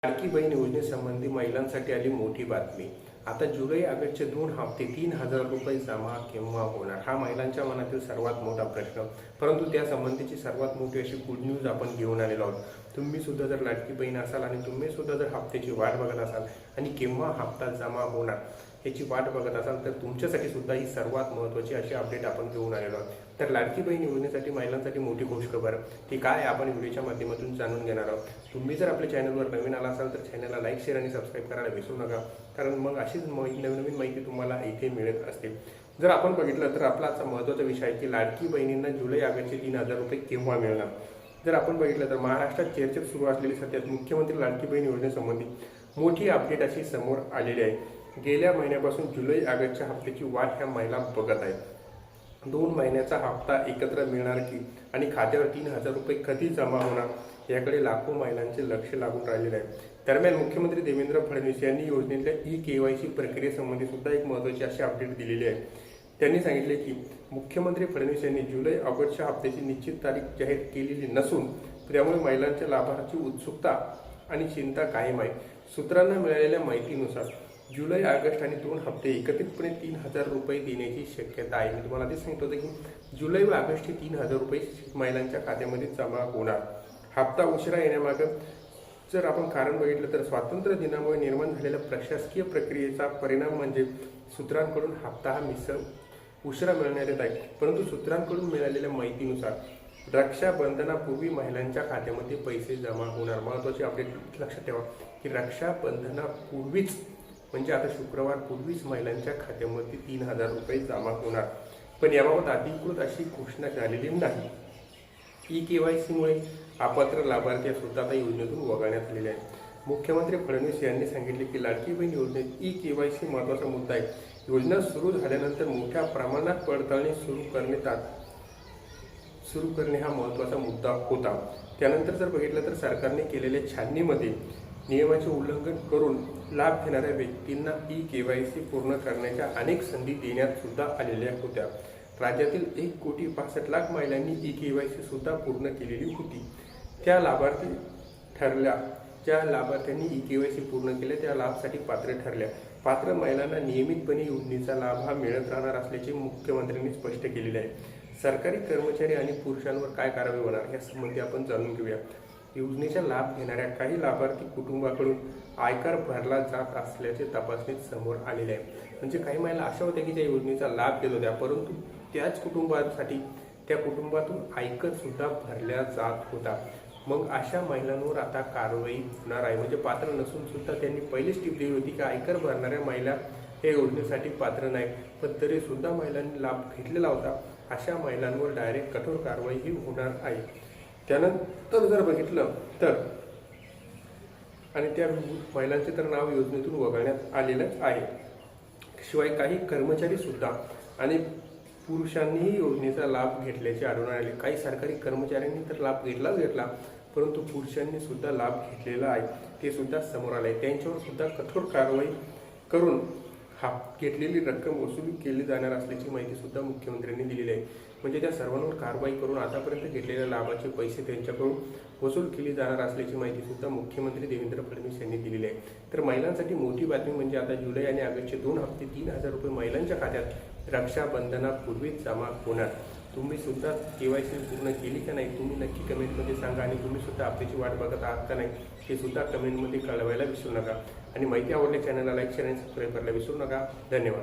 लाडकी बहीण योजनेसंबंधी महिलांसाठी आली मोठी बातमी। आता जुलै ऑगस्टचे 2 हप्ते 3,000 रुपये जमा केव्हा होणार, हा महिलांच्या मनातील सर्वात मोठा प्रश्न। परंतु त्यासंबंधीची सर्वात मोठी अशी गुड न्यूज आपण घेऊन आलेलो आहोत। तुम्ही सुद्धा जर लाडकी बहीण असाल आणि तुम्ही सुद्धा जर हप्त्याची वाट बघत असाल आणि केव्हा हप्ता जमा होणार याची वाट बघत असाल तर तुमच्यासाठी सुद्धा ही सर्वात महत्त्वाची अशी अपडेट आपण घेऊन आलेलो आहोत। तर लाडकी बहीण योजनेसाठी महिलांसाठी मोठी खुशखबर ती काय आपण व्हिडिओच्या माध्यमातून जाणून घेणार आहोत। तुम्ही जर आपल्या चॅनलवर नवीन आला असाल तर चॅनलला लाईक, शेअर आणि सबस्क्राईब करायला विसरू नका, कारण मग अशीच नवीन माहिती तुम्हाला इथे मिळत असते। जर आपण बघितलं तर आपला आजचा महत्त्वाचा विषय आहे की लाडकी बहिणींना जुलै ऑगस्टचे 3,000 रुपये केव्हा मिळणार। जर आपण बघितलं तर महाराष्ट्रात चर्चेत सुरू असलेली सध्याच मुख्यमंत्री लाडकी बहीण योजनेसंबंधी मोठी अपडेट अशी समोर आलेली आहे। गेल्या महिन्यापासून जुलै ऑगस्टच्या हप्त्याची वाट ह्या महिला बघत आहेत। 2 महिन्याचा हप्ता एकत्र मिळणार की आणि खात्यावर 3,000 रुपये कधी जमा होणार याकडे लाखो महिलांचे लक्ष लागून राहिलेले आहे। दरम्यान मुख्यमंत्री देवेंद्र फडणवीस यांनी योजनेतल्या ई-केवायसी प्रक्रियेसंबंधी सुद्धा एक महत्त्वाची अशी अपडेट दिलेली आहे। त्यांनी सांगितले की मुख्यमंत्री फडणवीस यांनी जुलै ऑगस्टच्या हप्त्याची निश्चित तारीख जाहीर केलेली नसून त्यामुळे महिलांच्या लाभार्थी उत्सुकता आणि चिंता कायम आहे। सूत्रांना मिळालेल्या माहितीनुसार जुलै ऑगस्ट आणि 2 हप्ते एकत्रितपणे 3,000 रुपये देण्याची शक्यता आहे। मी तुम्हाला ते सांगितलं होतं की जुलै व ऑगस्ट हे 3,000 रुपये महिलांच्या खात्यामध्ये जमा होणार। हप्ता उशिरा येण्यामागं जर आपण कारण बघितलं तर स्वातंत्र्य दिनामुळे निर्माण झालेल्या प्रशासकीय प्रक्रियेचा परिणाम म्हणजे सूत्रांकडून हप्ता हा उशिरा मिळण्यात येत आहे। परंतु सूत्रांकडून मिळालेल्या माहितीनुसार रक्षाबंधनापूर्वी महिलांच्या खात्यामध्ये पैसे जमा होणार। महत्त्वाची अपडेट लक्षात ठेवा की रक्षाबंधनापूर्वीच म्हणजे आता शुक्रवार पूर्वीच महिलांच्या खात्यामध्ये 3,000 रुपये जमा होणार। पण याबाबत अधिकृत अशी घोषणा झालेली नाही। ई-केवायसीमुळे अपात्र लाभार्थी सुद्धा आता योजनेतून वगळण्यात आलेले आहेत। मुख्यमंत्री फडणवीस यांनी सांगितले की लाडकी बहीण योजनेत ई-केवायसी महत्त्वाचा मुद्दा आहे। योजना सुरू झाल्यानंतर मोठ्या प्रमाणात पडताळणी सुरू करणे हा महत्त्वाचा मुद्दा होता। त्यानंतर जर बघितलं तर सरकारने केलेल्या छाननीमध्ये नियमाचे उल्लंघन करून लाभ घेणाऱ्या व्यक्तींना ई-केवायसी पूर्ण करण्याच्या अनेक संधी देण्यात सुद्धा आलेल्या होत्या। राज्यातील 1,65,00,000 महिलांनी ई-केवायसी सुद्धा पूर्ण केलेली होती। ज्या लाभार्थ्यांनी ई-केवायसी पूर्ण केले त्या लाभसाठी पात्र ठरल्या। पात्र महिलांना नियमितपणे योजनेचा लाभ हा मिळत राहणार असल्याचे मुख्यमंत्र्यांनी स्पष्ट केलेले आहे। सरकारी कर्मचारी आणि पुरुषांवर काय कारवाई होणार यासंबंधी आपण जाणून घेऊया। योजनेचा लाभ घेणाऱ्या काही लाभार्थी कुटुंबाकडून आयकर भरला जात असल्याचे तपासणीत समोर आलेले आहे। म्हणजे काही महिला अशा होत्या की त्या योजनेचा लाभ घेत होत्या, परंतु त्याच कुटुंबासाठी त्या कुटुंबातून आयकर सुद्धा भरला जात होता। मग अशा महिलांवर आता कारवाई होणार आहे। म्हणजे पात्र नसून सुद्धा त्यांनी पहिलीच टीप दिली होती की आयकर भरणाऱ्या महिला या योजनेसाठी पात्र नाही, पण तरी सुद्धा महिलांनी लाभ घेतलेला होता। अशा महिलांवर डायरेक्ट कठोर कारवाई ही होणार आहे। त्यानंतर जर बघितलं तर आणि त्या महिलांचे तर नाव योजनेतून वगळण्यात आलेलंच आहे। शिवाय काही कर्मचारी सुद्धा आणि पुरुषांनीही योजनेचा लाभ घेतल्याचे आढळून आले। काही सरकारी कर्मचाऱ्यांनी तर लाभ घेतला, परंतु पुरुषांनी सुद्धा लाभ घेतलेला आहे ते सुद्धा समोर आले। त्यांच्यावर सुद्धा कठोर कारवाई करून घेतलेली रक्कम वसूल केली जाणार असल्याची माहिती सुद्धा मुख्यमंत्र्यांनी दिलेली आहे। म्हणजे त्या सर्वांवर कारवाई करून आतापर्यंत घेतलेल्या लाभाचे पैसे त्यांच्याकडून वसूल केली जाणार असल्याची माहिती सुद्धा मुख्यमंत्री देवेंद्र फडणवीस यांनी दिलेली आहे। तर महिलांसाठी मोठी बातमी म्हणजे आता जुलै आणि ऑगस्टचे 2 हप्ते 3,000 रुपये महिलांच्या खात्यात रक्षाबंधनापूर्वीच जमा होणार। तुम्ही सुद्धा केवायसी पूर्ण केली का नाही तुम्ही नक्की कमेंटमध्ये सांगा, आणि तुम्ही सुद्धा हप्त्याची वाट बघत आहात का नाही हे सुद्धा कमेंटमध्ये कळवायला विसरू नका। आणि माहिती आवडली चॅनलला लाईक, शेअर आणि सबस्क्राईब करायला विसरू नका। धन्यवाद।